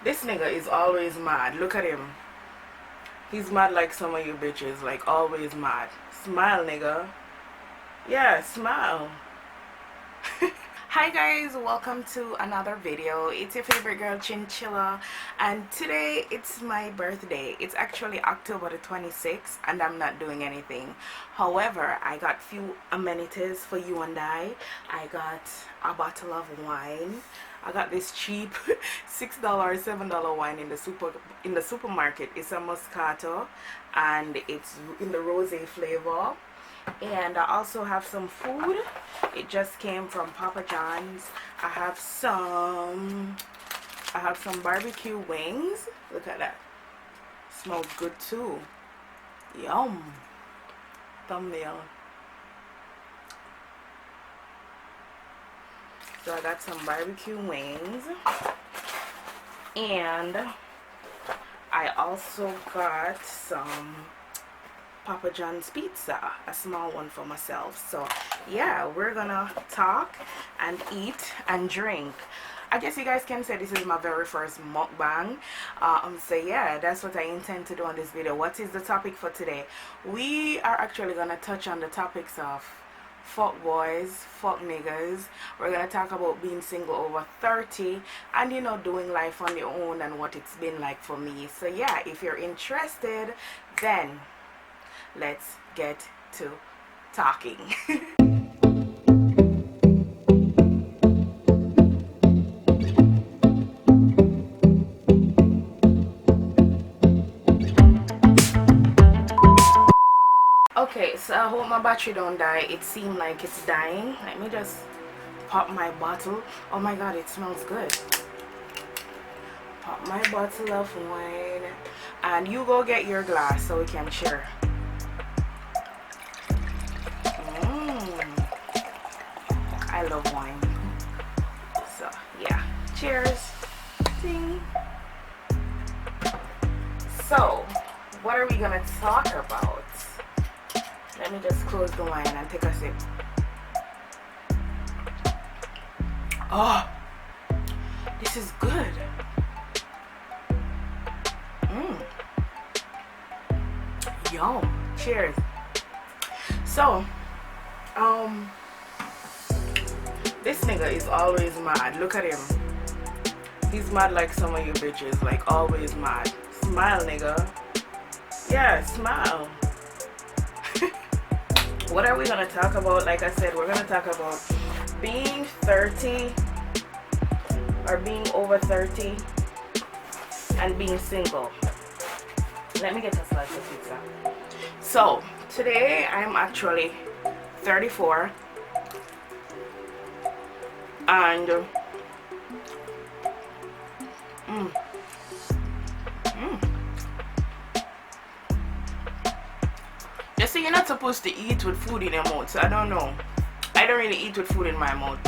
This nigga is always mad. Look at him. He's mad like some of you bitches. Like, always mad. Smile, nigga. Yeah, smile. Hi guys, welcome to another video. It's your favorite girl Chinchilla, and today it's my birthday. It's actually October the 26th and I'm not doing anything. However, I got few amenities for you and I got a bottle of wine. I got this cheap $6 $7 wine in the supermarket. It's a Moscato and it's in the rosé flavor. And I also have some food. It just came from Papa John's. I have some barbecue wings. Look at that. Smells good too. Yum. Thumbnail. So I got some barbecue wings. And I also got some Papa John's pizza, a small one for myself. So yeah, we're gonna talk and eat and drink. I guess you guys can say this is my very first mukbang. So yeah, that's what I intend to do on this video. What is the topic for today? We are actually gonna touch on the topics of fuck boys, fuck niggas. We're gonna talk about being single over 30 and, you know, doing life on your own and what it's been like for me. So yeah, if you're interested, then let's get to talking. Okay, so I hope my battery don't die. It seemed like it's dying. Let me just pop my bottle. Oh my god, it smells good. Pop my bottle of wine. And you go get your glass so we can share. I love wine. So yeah, cheers. Ding. So what are we gonna talk about? Let me just close the wine and take a sip. Oh, this is good. Yum. Cheers. So this nigga is always mad. Look at him. He's mad like some of you bitches. Like, always mad. Smile, nigga. Yeah, smile. What are we gonna talk about? Like I said, we're gonna talk about being 30 or being over 30 and being single. Let me get a slice of pizza. So today I'm actually 34 and they say you're not supposed to eat with food in your mouth, so I don't know. I don't really eat with food in my mouth,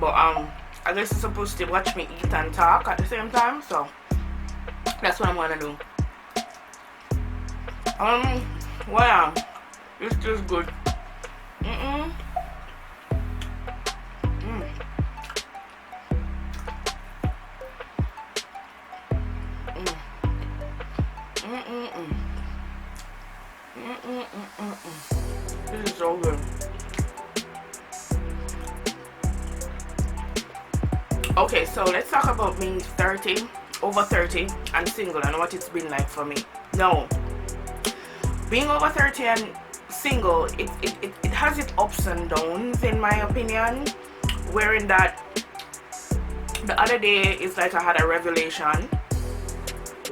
but I guess you're supposed to watch me eat and talk at the same time, so that's what I'm gonna do. Wow, this is good. This is so good. Okay, so let's talk about being 30, over 30 and single and what it's been like for me. No, being over 30 and single, it has its ups and downs in my opinion, wherein that the other day it's like I had a revelation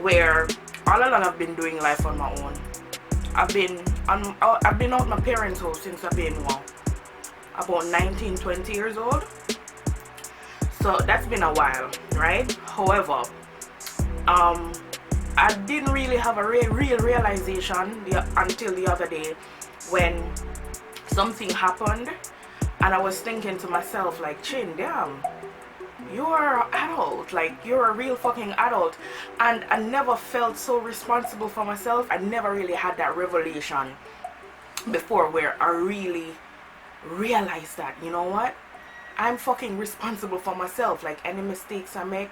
where all along I've been doing life on my own. I've been out my parents' house since I've been about 19, 20 years old. So that's been a while, right? However, I didn't really have a real realization until the other day when something happened and I was thinking to myself like, Chin, damn, you're an adult, like you're a real fucking adult. And I never felt so responsible for myself. I never really had that revelation before where I really realized that, you know what, I'm fucking responsible for myself. Like any mistakes I make,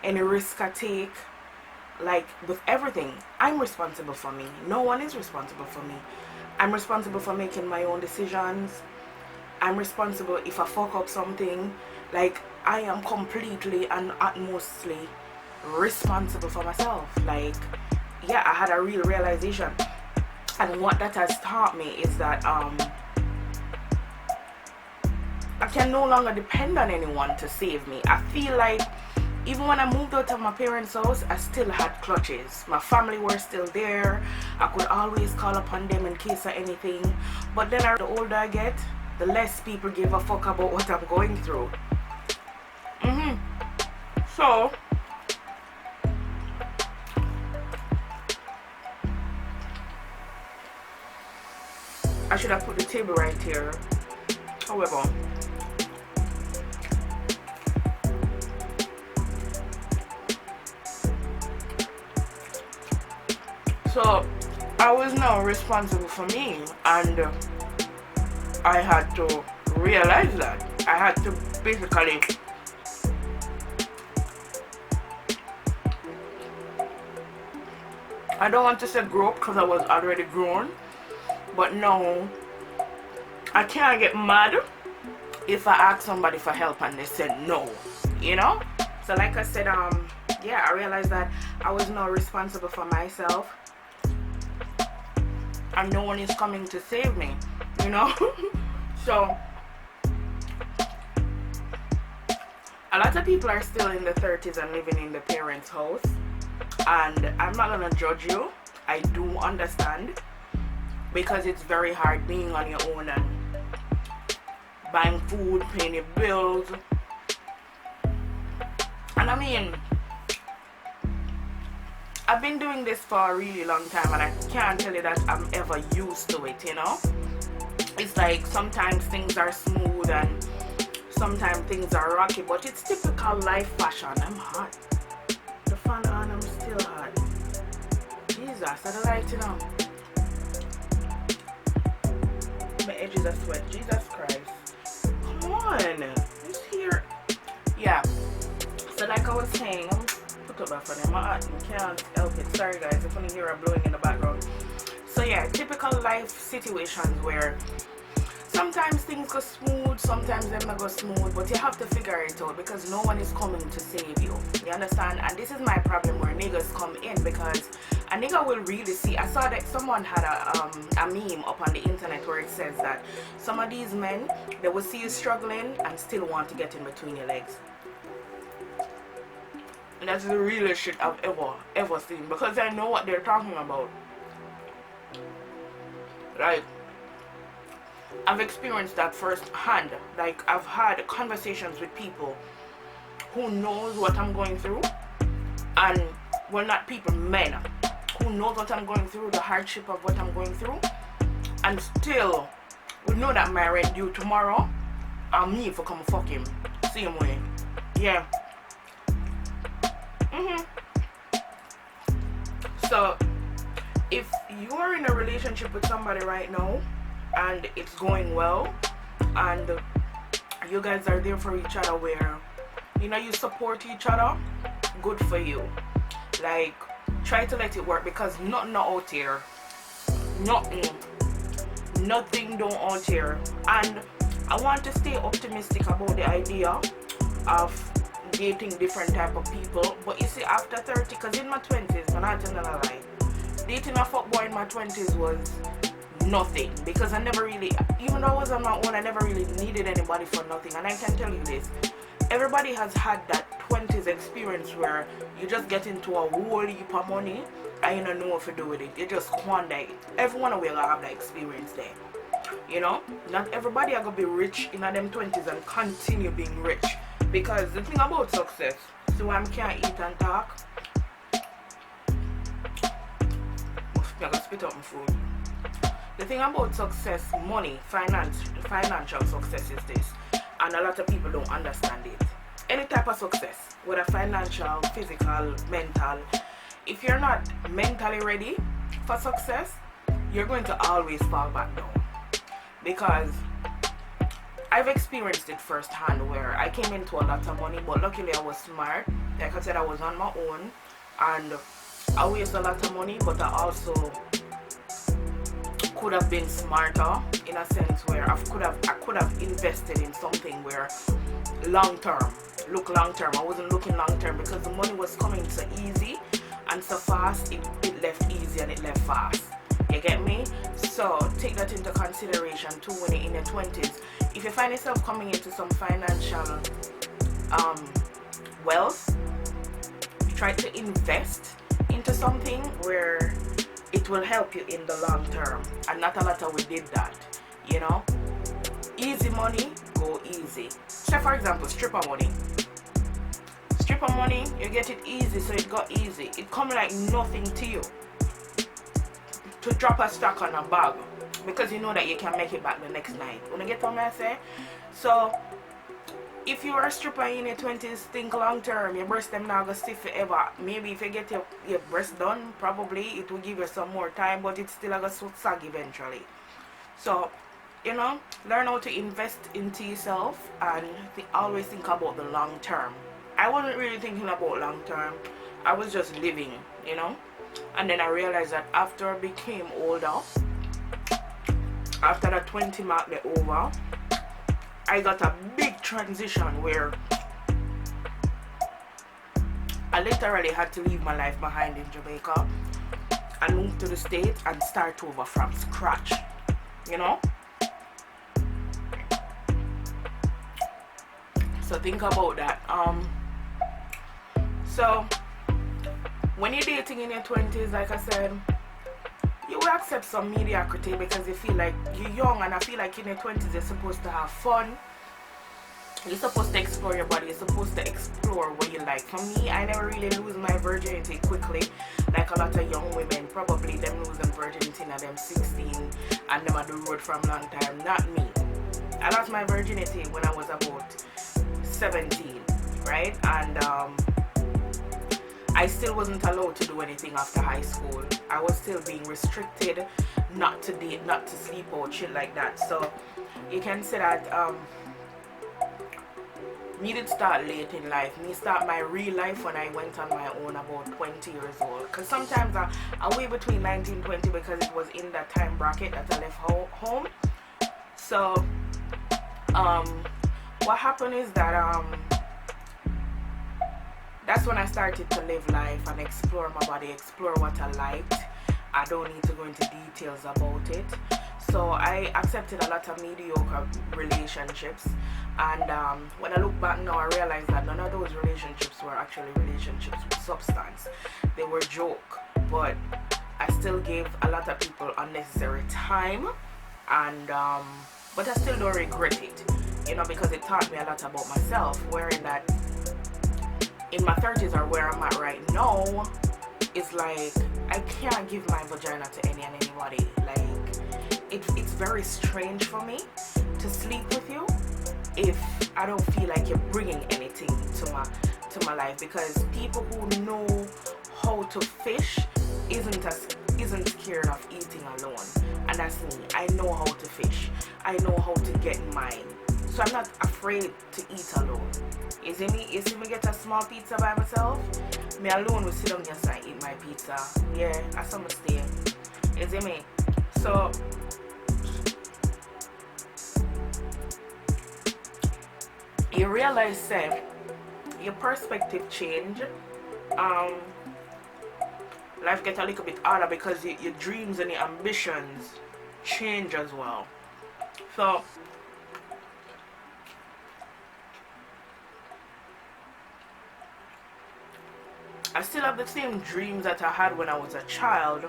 any risk I take, like with everything, I'm responsible for me. No one is responsible for me. I'm responsible for making my own decisions. I'm responsible if I fuck up something. Like, I am completely and utmostly responsible for myself. Like, yeah, I had a real realization. And what that has taught me is that I can no longer depend on anyone to save me. I feel like even when I moved out of my parents' house, I still had clutches. My family were still there. I could always call upon them in case of anything. But then the older I get, the less people give a fuck about what I'm going through. So, I should have put the table right here. However, so I was now responsible for me, and I had to realize that. I had to basically I don't want to say grow up because I was already grown, but no, I can't get mad if I ask somebody for help and they said no, you know? So like I said, yeah, I realized that I was now responsible for myself and no one is coming to save me, you know? So a lot of people are still in the 30s and living in the parents' house, and I'm not gonna judge you. I do understand, because it's very hard being on your own and buying food, paying your bills. And I mean, I've been doing this for a really long time, and I can't tell you that I'm ever used to it, you know? It's like sometimes things are smooth and sometimes things are rocky, but it's typical life fashion. I'm hot. The fan on, I'm still hot. Jesus, I don't like, you know. My edges are sweat. Jesus Christ. Come on. Who's here? Yeah. So like I was saying, put up for them. My heart can't help it. Sorry guys, if you hear a blowing in the background. So yeah, typical life situations where sometimes things go smooth, sometimes them not go smooth, but you have to figure it out because no one is coming to save you. You understand? And this is my problem where niggas come in, because a nigga will really see. I saw that someone had a meme up on the internet where it says that some of these men, they will see you struggling and still want to get in between your legs. And that's the realest shit I've ever seen, because I know what they're talking about. Like, I've experienced that firsthand. Like, I've had conversations with people who knows what I'm going through, and well, not people, men who knows what I'm going through, the hardship of what I'm going through, and still we know that my rent due tomorrow, and me for come fuck him same way. Yeah. So if you are in a relationship with somebody right now and it's going well and you guys are there for each other, where you know you support each other, good for you. Like, try to let it work, because nothing out here, nothing don't out here. And I want to stay optimistic about the idea of dating different type of people. But you see, after 30, because in my 20s, I'm not telling a lie, dating a fuckboy in my 20s was nothing, because I never really, even though I was on my own, I never really needed anybody for nothing. And I can tell you this, everybody has had that 20s experience where you just get into a whole heap of money and you don't know what to do with it. You just squander it. Everyone will have that experience there. You know, not everybody are gonna be rich in them 20s and continue being rich. Because the thing about success, so I can't eat and talk, I'm gonna spit out my food. The thing about success, money, financial success is this, and a lot of people don't understand it. Any type of success, whether financial, physical, mental, if you're not mentally ready for success, you're going to always fall back down. Because I've experienced it firsthand, where I came into a lot of money, but luckily I was smart Like I said, I was on my own, and I waste a lot of money, but I also could have been smarter in a sense where I could have invested in something where long term, look long term. I wasn't looking long term because the money was coming so easy and so fast. It left easy and it left fast. You get me? So take that into consideration too when you're in your 20s. If you find yourself coming into some financial wealth, try to invest into something where it will help you in the long term. And not a lot of we did that, you know. Easy money, go easy. So for example, stripper money. Stripper money, you get it easy, so it got easy. It come like nothing to you to drop a stock on a bag, because you know that you can make it back the next night. Wanna get what I say? So if you are a stripper in your 20s, think long term. Your breast them not gonna stiff forever. Maybe if you get your breast done, probably it will give you some more time, but it's still gonna sag eventually. So, you know, learn how to invest into yourself and always think about the long term. I wasn't really thinking about long term. I was just living, you know. And then I realized that after I became older, after the 20 mark the over, I got a big transition where I literally had to leave my life behind in Jamaica and move to the States and start over from scratch, you know. So think about that. So when you're dating in your 20s, like I said, you will accept some mediocrity because you feel like you're young, and I feel like in your 20s you're supposed to have fun. You're supposed to explore your body. You're supposed to explore what you like. For me, I never really lose my virginity quickly, like a lot of young women. Probably them losing virginity at them 16 and them on the road from a long time. Not me. I lost my virginity when I was about 17, right? And I still wasn't allowed to do anything after high school. I was still being restricted, not to date, not to sleep out, shit like that. So you can say that me did start late in life. Me start my real life when I went on my own about 20 years old. Because sometimes I way between 19 and 20 because it was in that time bracket that I left home. So what happened is that that's when I started to live life and explore my body, explore what I liked. I don't need to go into details about it. So I accepted a lot of mediocre relationships, and when I look back now, I realize that none of those relationships were actually relationships with substance. They were joke, but I still gave a lot of people unnecessary time, and but I still don't regret it, you know, because it taught me a lot about myself. Wherein that in my 30s or where I'm at right now, it's like I can't give my vagina to anybody. Like it's very strange for me to sleep with you if I don't feel like you're bringing anything to my life, because people who know how to fish isn't scared of eating alone, and that's me. I know how to fish. I know how to get mine, so I'm not afraid to eat alone. You see me get a small pizza by myself, me alone will sit down here and eat my pizza. Yeah, that's how I stay. You see me? So you realize your perspective change. Life gets a little bit harder because your dreams and your ambitions change as well. So I still have the same dreams that I had when I was a child,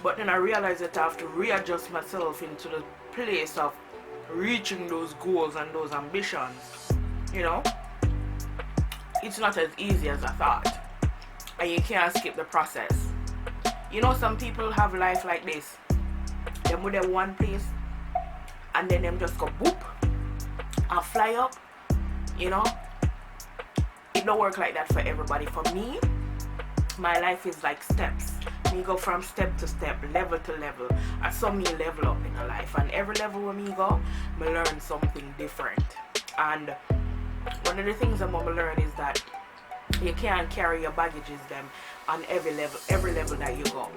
but then I realized that I have to readjust myself into the place of reaching those goals and those ambitions. You know, it's not as easy as I thought, and you can't skip the process. You know, some people have life like this. They move in one place and then them just go boop and fly up. You know, it don't work like that for everybody. For me, my life is like steps. Me go from step to step, level to level. I saw me level up in a life, and every level where me go, me learn something different. And one of the things I'm gonna learn is that you can't carry your baggages them on every level that you go,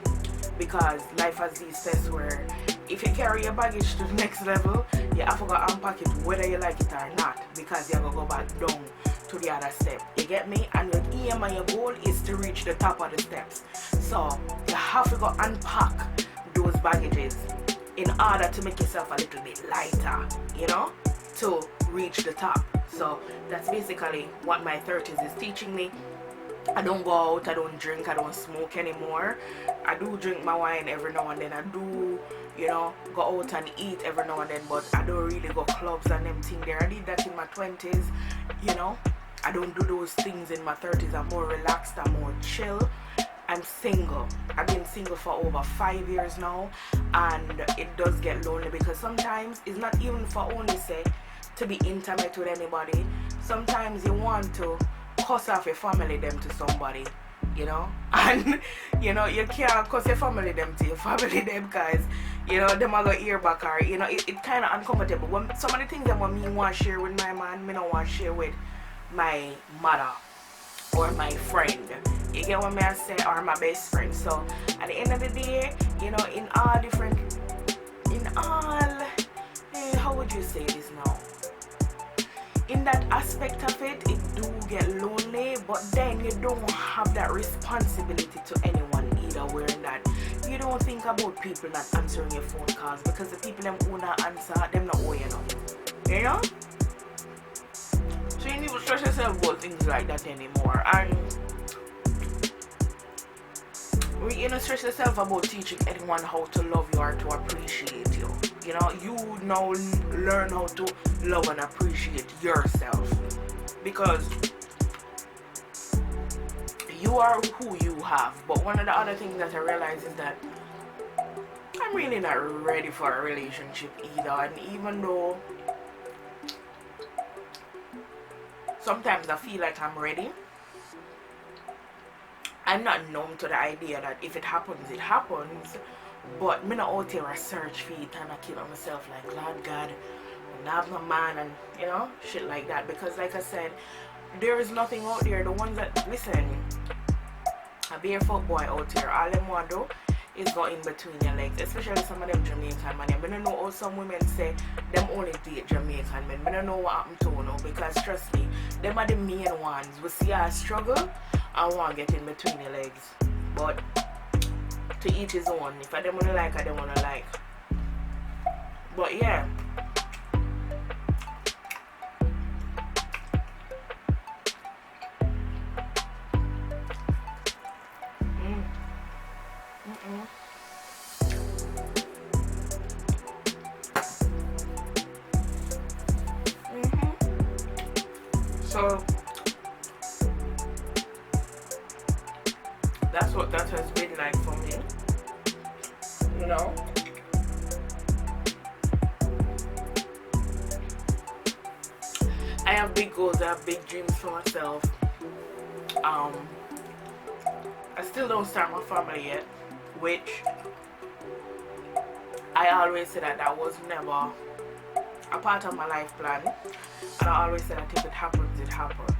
because life has these tests where if you carry your baggage to the next level, you have to go unpack it whether you like it or not, because you have to go back down to the other step. You get me? And your aim and your goal is to reach the top of the steps. So you have to go unpack those baggages in order to make yourself a little bit lighter, you know, to reach the top. So that's basically what my 30s is teaching me. I don't go out, I don't drink, I don't smoke anymore. I do drink my wine every now and then. I do, you know, go out and eat every now and then, but I don't really go clubs and them things there. I did that in my 20s, you know. I don't do those things in my 30s. I'm more relaxed, I'm more chill. I'm single. I've been single for over 5 years now, and it does get lonely, because sometimes it's not even for only say to be intimate with anybody. Sometimes you want to cuss off your family them to somebody, you know, and you know you can't cuss your family them to your family them, because you know them are gonna hear back, or you know it kind of uncomfortable. When some of the things that me want to share with my man, me don't want to share with my mother or my friend. You get what I say, or my best friend. So at the end of the day, you know, how would you say this now? In that aspect of it, it do get lonely, but then you don't have that responsibility to anyone either, wherein that you don't think about people not answering your phone calls, because the people them who not answer, them not owe you know. You know? So you need to stress yourself about things like that anymore. And you know, stress yourself about teaching anyone how to love you or to appreciate you. You know, you now learn how to love and appreciate yourself, because you are who you have. But one of the other things that I realize is that I'm really not ready for a relationship either. And even though sometimes I feel like I'm ready, I'm not numb to the idea that if it happens, it happens. But me not out here a search for it and I keep on myself like, Lord God, I have no man and you know, shit like that. Because like I said, there is nothing out there. The ones that, listen, a barefoot boy out here, all them want to do is go in between your legs. Especially some of them Jamaican men. I don't know how some women say them only date Jamaican men. I don't know what happened to no, because trust me, them are the main ones. We see I struggle, I want to get in between your legs. But to each his own. If I don't want to like, I don't want to like. But yeah. So that's what that has been like for me, you know. I have big goals, I have big dreams for myself. I still don't start my family yet, which I always say that was never a part of my life plan, and I always say that if it happens, it happens.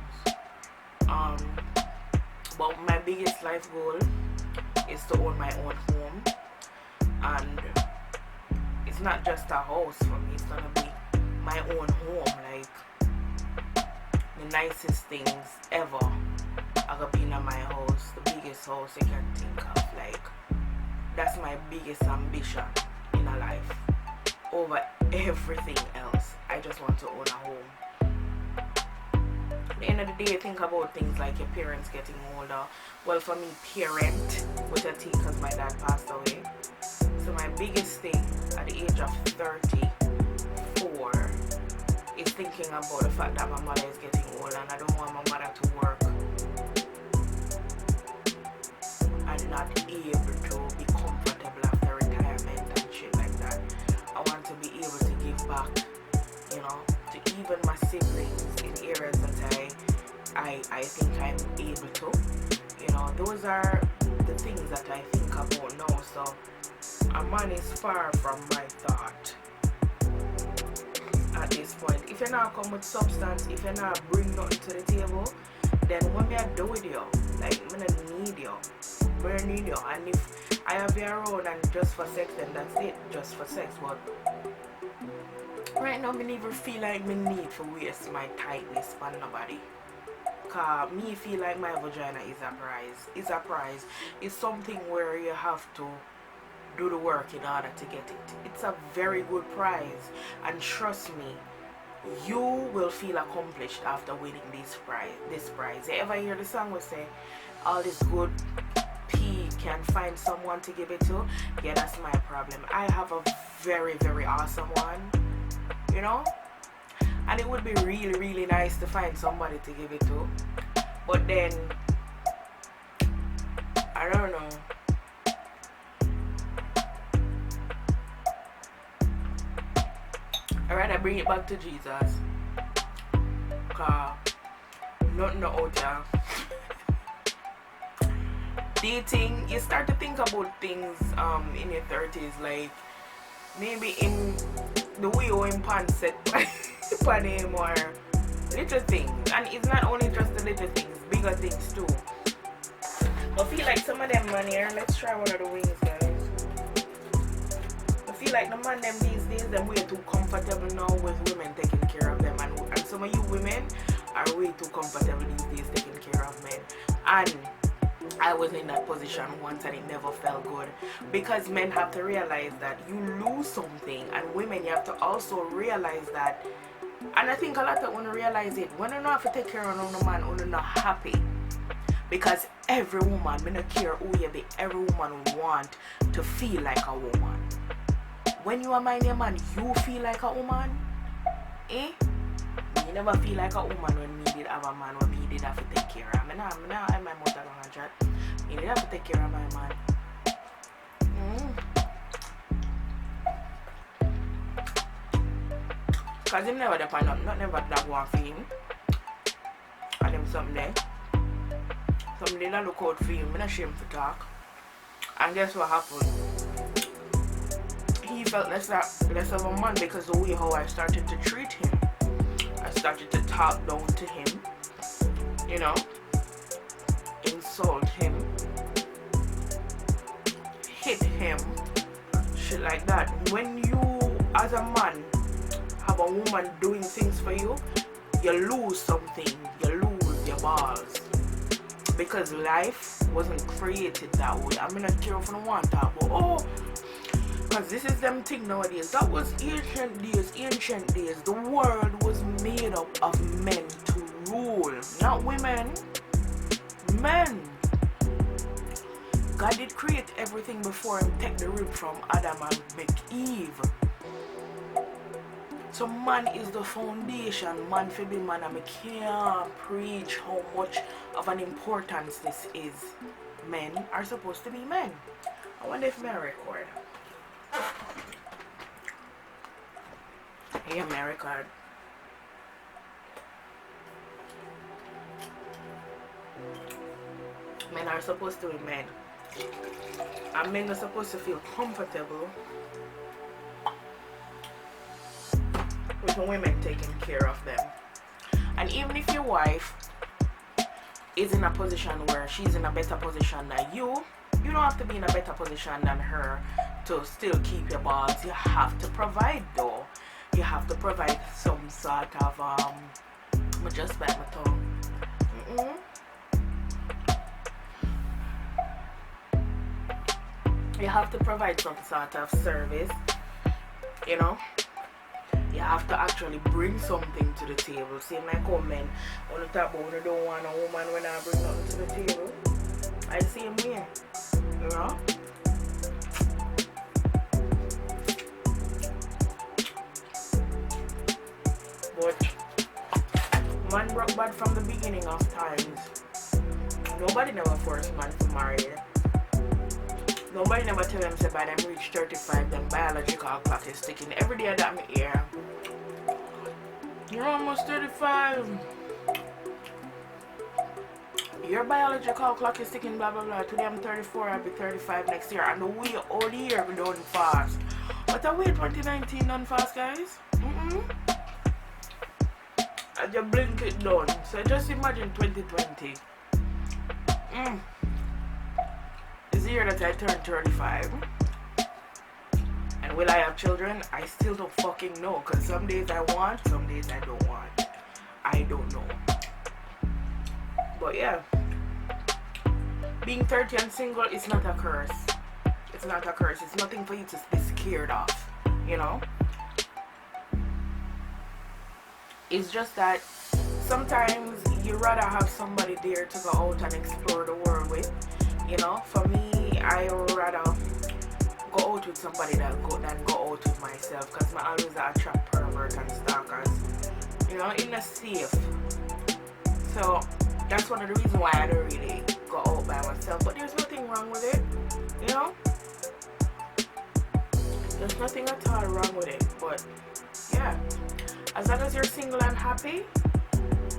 But my biggest life goal is to own my own home, and it's not just a house for me, it's gonna be my own home, like the nicest things ever are gonna be in my house, the biggest house you can think of. Like, that's my biggest ambition in a life over everything else. I just want to own a home. At the end of the day, think about things like your parents getting older. Well, for me, parent with a T, because my dad passed away. So my biggest thing at the age of 34 is thinking about the fact that my mother is getting older, and I don't want my mother to work and not able to be comfortable after retirement and shit like that. I want to be able to give back, you know, to even my siblings in areas that I think I'm able to. You know, those are the things that I think about now. So a man is far from my thought at this point. If you're not come with substance, if you're not bring nothing to the table, then when me I do with you, like me I need you. I need you. And if I have you around and just for sex, then that's it. Just for sex. But right now me never feel like me need to waste my tightness on nobody. Cause me feel like my vagina is a prize. It's a prize. It's something where you have to do the work in order to get it. It's a very good prize, and trust me, you will feel accomplished after winning this prize. You ever hear the song we say, all this good P can find someone to give it to? Yeah, that's my problem. I have a very, very awesome one, you know, and it would be really, really nice to find somebody to give it to, but then I don't know. I'd rather bring it back to Jesus. Cause nothing out there. Dating, you start to think about things in your 30s, like maybe in the way you in pants set for him, or little things. And it's not only just the little things, bigger things too. I feel like some of them man here, let's try one of the wings, guys. I feel like the man them these days, them way too comfortable now with women taking care of them, and some of you women are way too comfortable these days taking care of men. And I was in that position once and it never felt good, because men have to realize that you lose something, and women, you have to also realize that. And I think a lot of women realize it when you don't have to take care of no man, when you're not happy. Because every woman, I don't care who you be, every woman want to feel like a woman. When you are my man, you feel like a woman, eh? You never feel like a woman when me did have a man, when me did have to take care of. I'm not my mother long and chat. You did have to take care of my man. Cause him never depend on, not never that one for him. And him someday that look out for him, I'm not ashamed to talk. And guess what happened? He felt less of a man because the way how I started to treat him. I started to talk down to him, you know, insult him, hit him, shit like that. When you, as a man, have a woman doing things for you, you lose something, you lose your balls. Because life wasn't created that way. I mean, I care if I don't want that, but because this is them thing nowadays. That was ancient days. The world was made up of men to rule, not women. Men. God did create everything before him take the rib from Adam and make Eve. So man is the foundation. Man for be man, and I can't preach how much of an importance this is. Men are supposed to be men. I wonder if may record. Yeah, may record. Men are supposed to be men. And men are supposed to feel comfortable with women taking care of them. And even if your wife is in a position where she's in a better position than you don't have to be in a better position than her to still keep your balls. You have to provide though. You have to provide some sort of I just bite my tongue. You have to provide some sort of service, you know. You have to actually bring something to the table. Same like how men, when you talk about when you don't want a woman when I bring nothing to the table. I see him here, you know. But man broke bad from the beginning of times. Nobody never forced man to marry. Nobody never tell them say by them reach 35, them biological clock is ticking. Every day that me hear, you're almost 35. Your biological clock is ticking, blah blah blah. Today I'm 34, I'll be 35 next year. And the way all year we done fast. But the way 2019 done fast, guys. and you blink it down. So just imagine 2020. This year that I turned 35. And will I have children? I still don't fucking know. Because some days I want, some days I don't want. I don't know. But yeah. Being 30 and single is not a curse. It's not a curse. It's nothing for you to be scared of. You know? It's just that sometimes you rather have somebody there to go out and explore the world with. You know? For me, I rather go out with somebody than go out with myself, because I always attract pervert and stalkers, you know, in a safe. So that's one of the reasons why I don't really go out by myself. But there's nothing wrong with it, you know. There's nothing at all wrong with it. But yeah, as long as you're single and happy,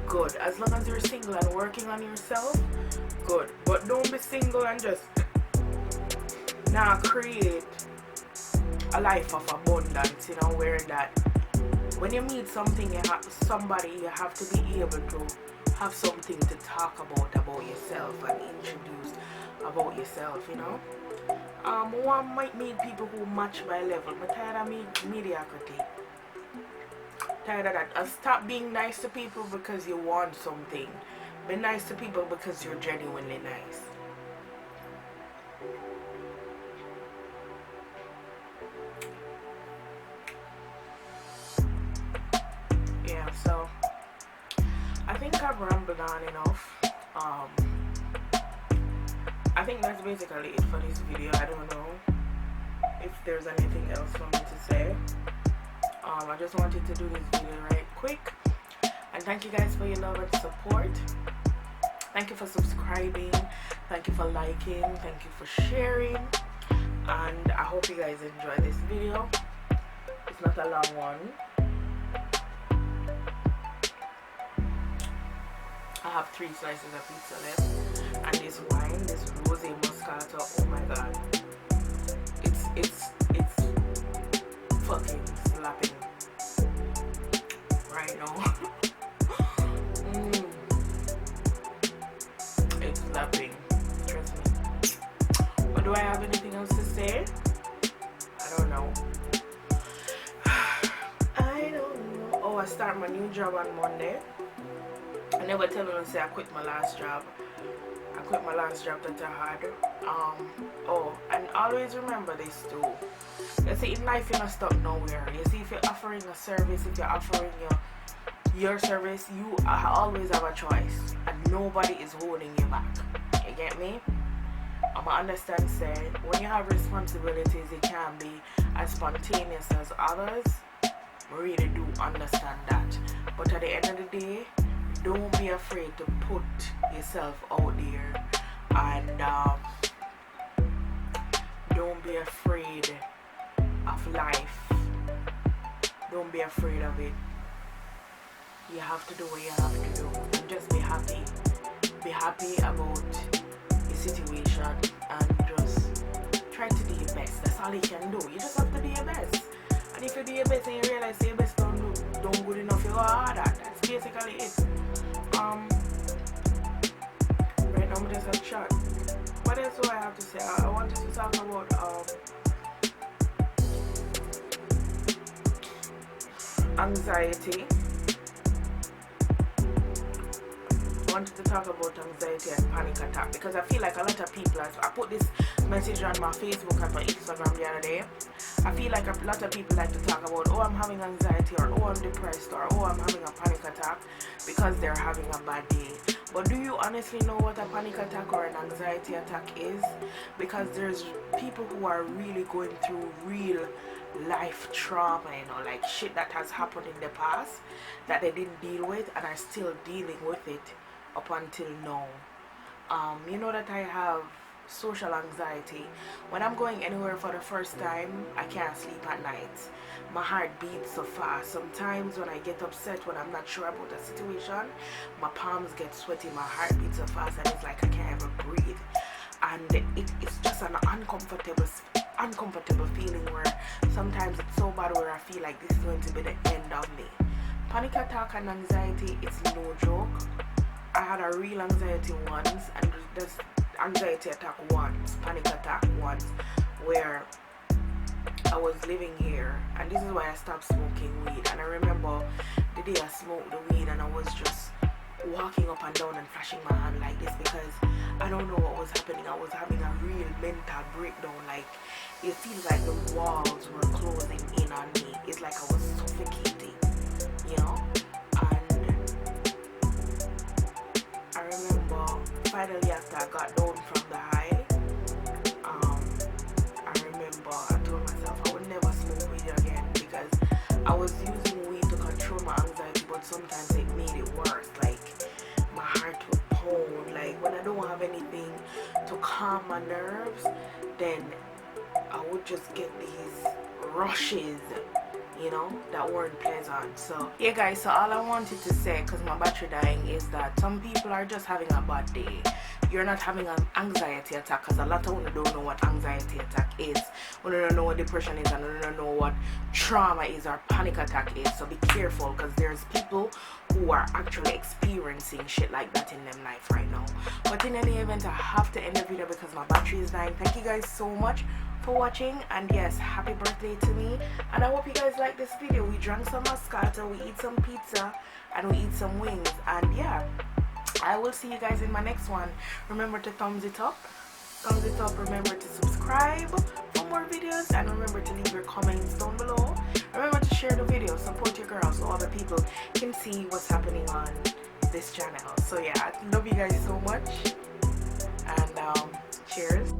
good. As long as you're single and working on yourself, good. But don't be single and just now create a life of abundance, you know, where that when you meet somebody, you have to be able to have something to talk about yourself and introduce about yourself, you know. One might meet people who match my level, but tired of mediocrity. Tired of that. Stop being nice to people because you want something. Be nice to people because you're genuinely nice. Yeah, so I think I've rambled on enough. I think that's basically it for this video. I don't know if there's anything else for me to say. I just wanted to do this video right quick, and thank you guys for your love and support. Thank you for subscribing, thank you for liking, thank you for sharing, and I hope you guys enjoy this video. It's not a long one. I have 3 slices of pizza left, and this wine, this rosé moscato, oh my god, it's fucking slapping right now. It's slapping, trust me. But do I have anything else to say? I don't know. I don't know. Oh, I start my new job on Monday. I never tell them to say I quit my last job. I quit my last job that I had. Oh, and always remember this too. You see, in life you're not stuck nowhere. You see, if you're offering a service, if you're offering your service, you always have a choice, and nobody is holding you back. You get me? I understand, say, when you have responsibilities, it can be as spontaneous as others. I really do understand that. But at the end of the day, don't be afraid to put yourself out there, and don't be afraid of life. Don't be afraid of it. You have to do what you have to do, and just be happy. Be happy about your situation, and just try to do your best. That's all you can do. You just have to do your best. And if you do your best and you realize your best don't good enough, you go harder. That's basically it. Right now I'm just a chat. What else do I have to say? I wanted to talk about anxiety. I wanted to talk about anxiety and panic attack, because I feel like a lot of people, I put this message on my Facebook and my Instagram the other day. I feel like a lot of people like to talk about, oh, I'm having anxiety, or oh, I'm depressed, or oh, I'm having a panic attack, because they're having a bad day. But do you honestly know what a panic attack or an anxiety attack is? Because there's people who are really going through real life trauma, you know, like shit that has happened in the past that they didn't deal with and are still dealing with it up until now. You know that I have social anxiety. When I'm going anywhere for the first time, I can't sleep at night. My heart beats so fast. Sometimes when I get upset, when I'm not sure about a situation, my palms get sweaty, my heart beats so fast, and it's like I can't even breathe. And it's just an uncomfortable feeling where sometimes it's so bad where I feel like this is going to be the end of me. Panic attack and anxiety, it's no joke. I had a real anxiety once, and this anxiety attack once, panic attack once, where I was living here, and this is why I stopped smoking weed. And I remember the day I smoked the weed, and I was just walking up and down and flashing my hand like this, because I don't know what was happening. I was having a real mental breakdown. Like, it feels like the walls were closing in on me. It's like I was suffocating, you know. And I remember finally, after I got down from the high, I remember I told myself I would never smoke weed again, because I was using weed to control my anxiety, but sometimes it made it worse. Like, my heart would pound. Like, when I don't have anything to calm my nerves, then I would just get these rushes, you know, that weren't pleasant. So yeah guys, so all I wanted to say, because my battery dying, is that some people are just having a bad day. You're not having an anxiety attack, because a lot of people don't know what anxiety attack is. We don't know what depression is, and we don't know what trauma is or panic attack is. So be careful, because there's people who are actually experiencing shit like that in their life right now. But in any event, I have to end the video because my battery is dying. Thank you guys so much for watching, and yes, happy birthday to me. And I hope you guys like this video. We drank some Moscato, we eat some pizza, and we eat some wings. And yeah, I will see you guys in my next one. Remember to thumbs it up, remember to subscribe for more videos, and remember to leave your comments down below. Remember to share the video, support your girl, so other people can see what's happening on this channel. So yeah, I love you guys so much, and cheers.